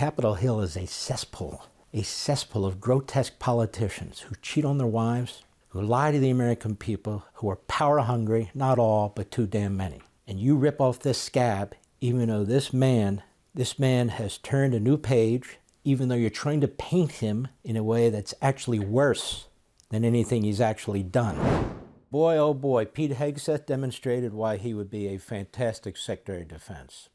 Capitol Hill is a cesspool of grotesque politicians who cheat on their wives, who lie to the American people, who are power hungry, not all, but too damn many. And you rip off this scab, even though this man has turned a new page, even though you're trying to paint him in a way that's actually worse than anything he's actually done. Boy, oh boy, Pete Hegseth demonstrated why he would be a fantastic Secretary of Defense.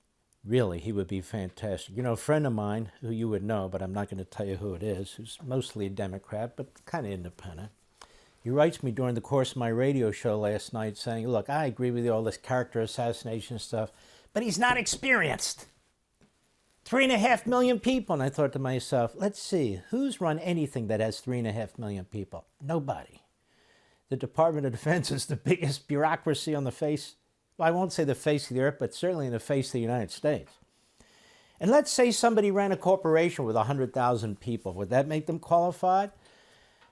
Really, he would be fantastic. You know, a friend of mine, who you would know, but I'm not going to tell you who it is, who's mostly a Democrat, but kind of independent. He writes me during the course of my radio show last night saying, look, I agree with you, all this character assassination stuff, but he's not experienced. 3.5 million people. And I thought to myself, let's see, who's run anything that has 3.5 million people? Nobody. The Department of Defense is the biggest bureaucracy on the face, well, I won't say the face of the earth, but certainly in the face of the United States. And let's say somebody ran a corporation with 100,000 people. Would that make them qualified?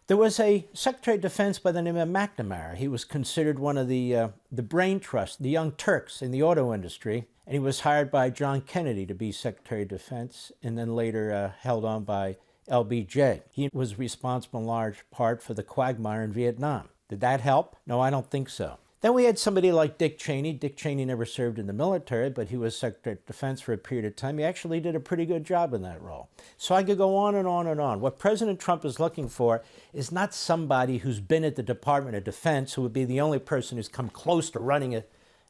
There was a Secretary of Defense by the name of McNamara. He was considered one of the brain trust, the young Turks in the auto industry, and he was hired by John Kennedy to be Secretary of Defense, and then later held on by LBJ. He was responsible in large part for the quagmire in Vietnam. Did that help? No, I don't think so. Then we had somebody like Dick Cheney. Dick Cheney never served in the military, but he was Secretary of Defense for a period of time. He actually did a pretty good job in that role. So I could go on and on and on. What President Trump is looking for is not somebody who's been at the Department of Defense, who would be the only person who's come close to running an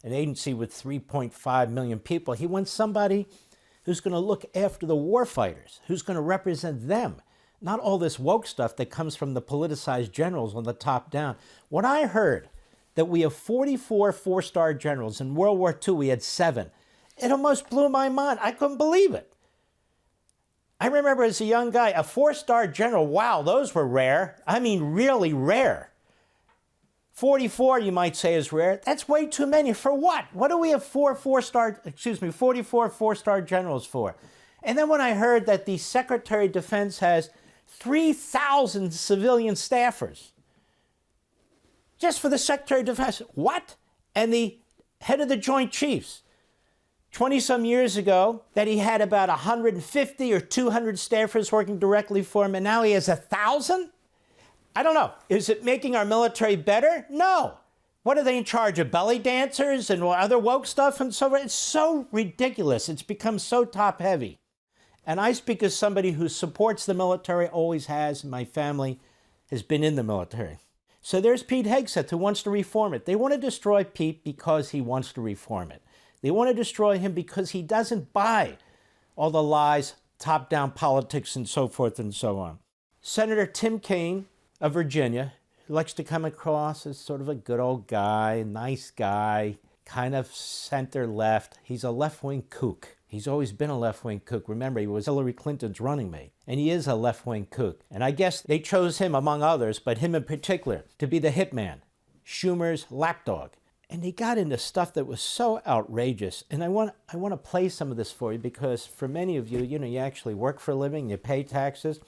agency with 3.5 million people. He wants somebody who's going to look after the warfighters, who's going to represent them, not all this woke stuff that comes from the politicized generals on the top down. When I heard that we have 44 four-star generals. In World War II, we had 7. It almost blew my mind. I couldn't believe it. I remember as a young guy, a 4-star general, wow, those were rare. I mean, really rare. 44, you might say, is rare. That's way too many. For what? What do we have 44 four-star generals for? And then when I heard that the Secretary of Defense has 3,000 civilian staffers, just for the Secretary of Defense. What? And the head of the Joint Chiefs, 20-some years ago, that he had about 150 or 200 staffers working directly for him, and now he has 1,000? I don't know. Is it making our military better? No. What are they in charge of? Belly dancers and other woke stuff and so forth? It's so ridiculous. It's become so top-heavy. And I speak as somebody who supports the military, always has, and my family has been in the military. So there's Pete Hegseth, who wants to reform it. They want to destroy Pete because he wants to reform it. They want to destroy him because he doesn't buy all the lies, top-down politics, and so forth and so on. Senator Tim Kaine of Virginia, who likes to come across as sort of a good old guy, nice guy, kind of center-left. He's a left-wing kook. He's always been a left-wing kook. Remember, he was Hillary Clinton's running mate, and he is a left-wing kook. And I guess they chose him, among others, but him in particular, to be the hitman, Schumer's lapdog. And he got into stuff that was so outrageous. And I want to play some of this for you because for many of you, you actually work for a living, you pay taxes,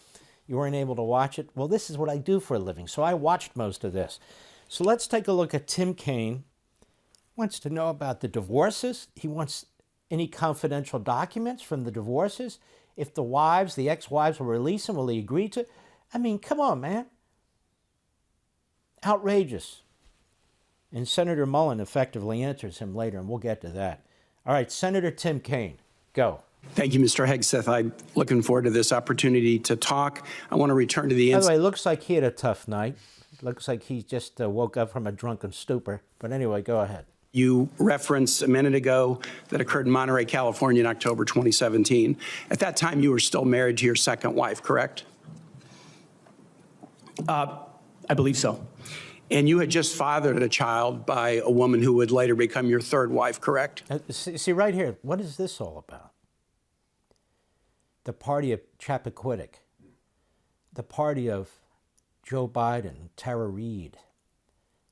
you weren't able to watch it. Well, this is what I do for a living, so I watched most of this. So let's take a look at Tim Kaine. He wants to know about the divorces. He wants any confidential documents from the divorces. If the wives, the ex-wives will release them, will he agree to? I mean, come on, man. Outrageous. And Senator Mullen effectively answers him later, and we'll get to that. All right, Senator Tim Kaine, go. Thank you, Mr. Hegseth. I'm looking forward to this opportunity to talk. I want to return to the... By the way, it looks like he had a tough night. It looks like he just woke up from a drunken stupor. But anyway, go ahead. You referenced a minute ago that occurred in Monterey, California in October 2017. At that time, you were still married to your second wife, correct? I believe so. And you had just fathered a child by a woman who would later become your third wife, correct? See right here, what is this all about? The party of Chappaquiddick, the party of Joe Biden, Tara Reade,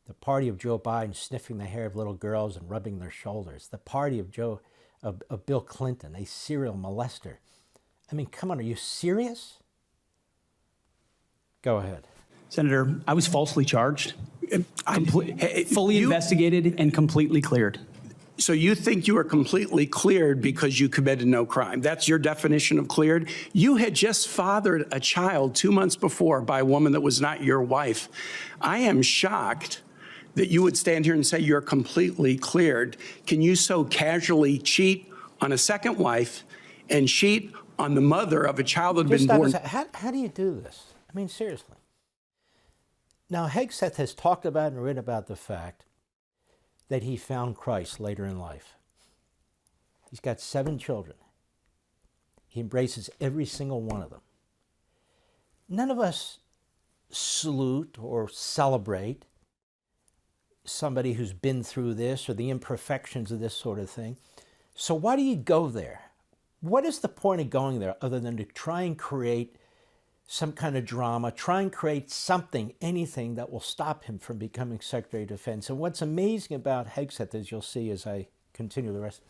the party of Joe Biden sniffing the hair of little girls and rubbing their shoulders, the party of Bill Clinton, a serial molester. I mean, come on, are you serious? Go ahead. Senator, I was falsely charged, fully investigated, and completely cleared. So you think you were completely cleared because you committed no crime. That's your definition of cleared? You had just fathered a child 2 months before by a woman that was not your wife. I am shocked that you would stand here and say you're completely cleared. Can you so casually cheat on a second wife and cheat on the mother of a child that had been born? How do you do this? I mean, seriously. Now, Hegseth has talked about and written about the fact that he found Christ later in life. He's got 7 children. He embraces every single one of them. None of us salute or celebrate somebody who's been through this or the imperfections of this sort of thing. So why do you go there? What is the point of going there other than to try and create some kind of drama, try and create something, anything that will stop him from becoming Secretary of Defense? And what's amazing about Hegseth, as you'll see as I continue the rest,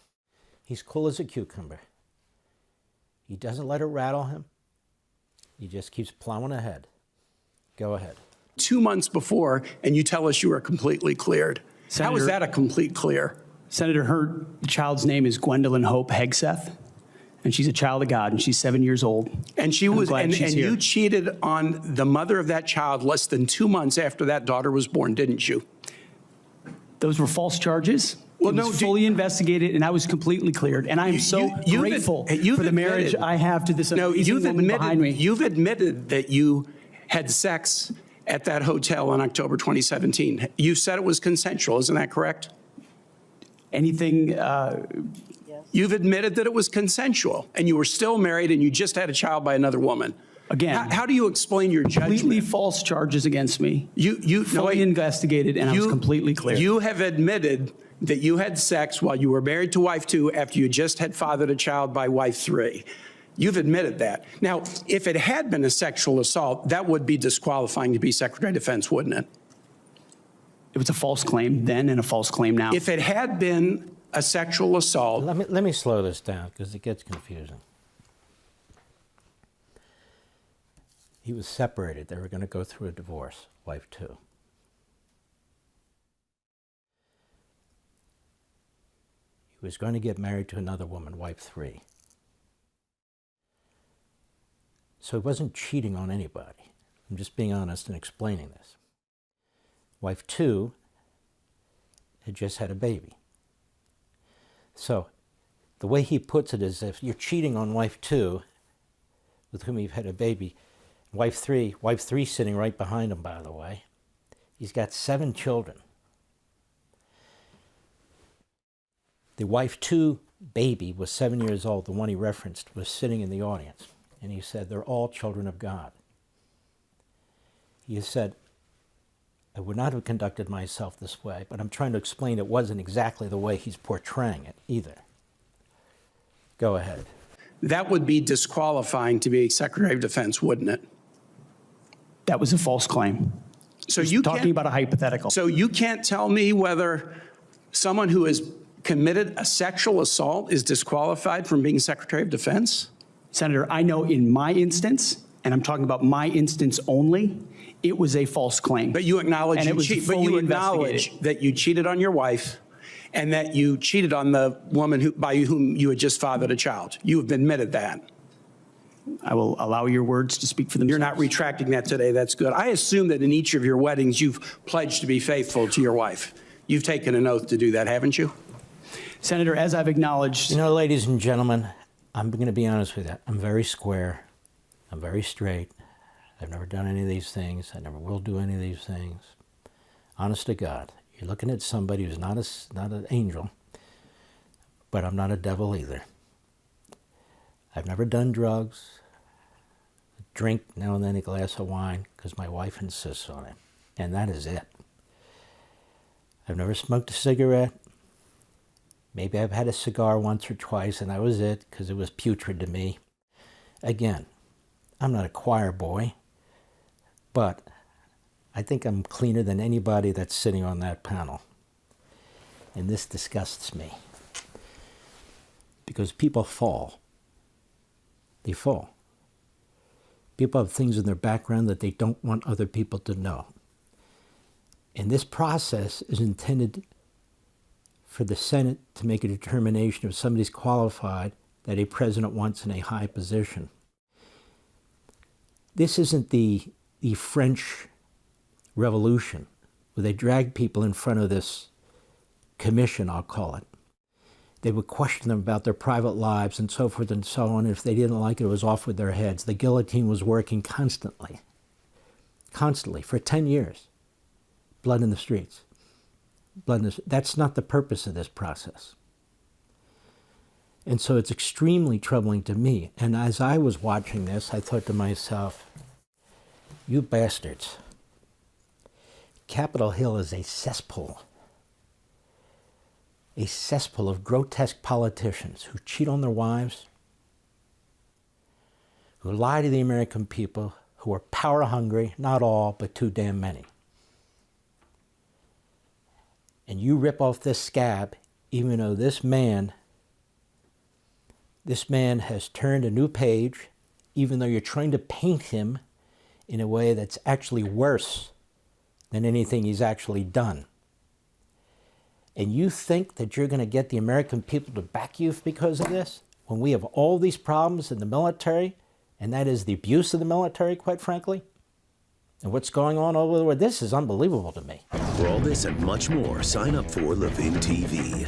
he's cool as a cucumber. He doesn't let it rattle him. He just keeps plowing ahead. Go ahead. 2 months before, and you tell us you were completely cleared. How is that a complete clear? Senator, her child's name is Gwendolyn Hope Hegseth, and she's a child of God, and she's 7 years old. And she was, and you cheated on the mother of that child less than 2 months after that daughter was born, didn't you? Those were false charges. Well, it was fully investigated, and I was completely cleared. And I am so grateful for the marriage I have to this amazing woman behind me. You've admitted that you had sex at that hotel in October 2017. You said it was consensual, isn't that correct? Anything... You've admitted that it was consensual, and you were still married, and you just had a child by another woman. Again, how do you explain your judgment? Completely false charges against me. You fully investigated, and I was completely clear. You have admitted that you had sex while you were married to wife 2 after you just had fathered a child by wife 3. You've admitted that. Now, if it had been a sexual assault, that would be disqualifying to be Secretary of Defense, wouldn't it? It was a false claim then and a false claim now. If it had been a sexual assault. Let me slow this down because it gets confusing. He was separated. They were going to go through a divorce, wife 2. He was going to get married to another woman, wife 3. So he wasn't cheating on anybody. I'm just being honest and explaining this. Wife 2 had just had a baby. So the way he puts it is, if you're cheating on wife 2, with whom you've had a baby, wife 3 sitting right behind him, by the way, he's got 7 children. The wife 2 baby was 7 years old. The one he referenced was sitting in the audience. And he said, they're all children of God. He said, I would not have conducted myself this way, but I'm trying to explain it wasn't exactly the way he's portraying it either. Go ahead. That would be disqualifying to be Secretary of Defense, wouldn't it? That was a false claim. So you're talking about a hypothetical. So you can't tell me whether someone who has committed a sexual assault is disqualified from being Secretary of Defense? Senator, I know in my instance, and I'm talking about my instance only, it was a false claim. But you acknowledge that you cheated on your wife and that you cheated on the woman by whom you had just fathered a child. You have admitted that. I will allow your words to speak for themselves. You're not retracting that today. That's good. I assume that in each of your weddings, you've pledged to be faithful to your wife. You've taken an oath to do that, haven't you? Senator, as I've acknowledged... You know, ladies and gentlemen, I'm going to be honest with you. I'm very square. I'm very straight. I've never done any of these things. I never will do any of these things. Honest to God, you're looking at somebody who's not an angel, but I'm not a devil either. I've never done drugs. Drink now and then a glass of wine because my wife insists on it, and that is it. I've never smoked a cigarette. Maybe I've had a cigar once or twice, and that was it because it was putrid to me. Again, I'm not a choir boy, but I think I'm cleaner than anybody that's sitting on that panel. And this disgusts me. Because people fall. They fall. People have things in their background that they don't want other people to know. And this process is intended for the Senate to make a determination if somebody's qualified that a president wants in a high position. This isn't the French Revolution, where they dragged people in front of this commission, I'll call it. They would question them about their private lives and so forth and so on. If they didn't like it, it was off with their heads. The guillotine was working constantly, for 10 years. Blood in the streets. That's not the purpose of this process. And so it's extremely troubling to me. And as I was watching this, I thought to myself, you bastards. Capitol Hill is a cesspool of grotesque politicians who cheat on their wives, who lie to the American people, who are power hungry, not all, but too damn many. And you rip off this scab, even though this man has turned a new page, even though you're trying to paint him in a way that's actually worse than anything he's actually done. And you think that you're going to get the American people to back you because of this? When we have all these problems in the military, and that is the abuse of the military, quite frankly, and what's going on all over the world, this is unbelievable to me. For all this and much more, sign up for Levin TV.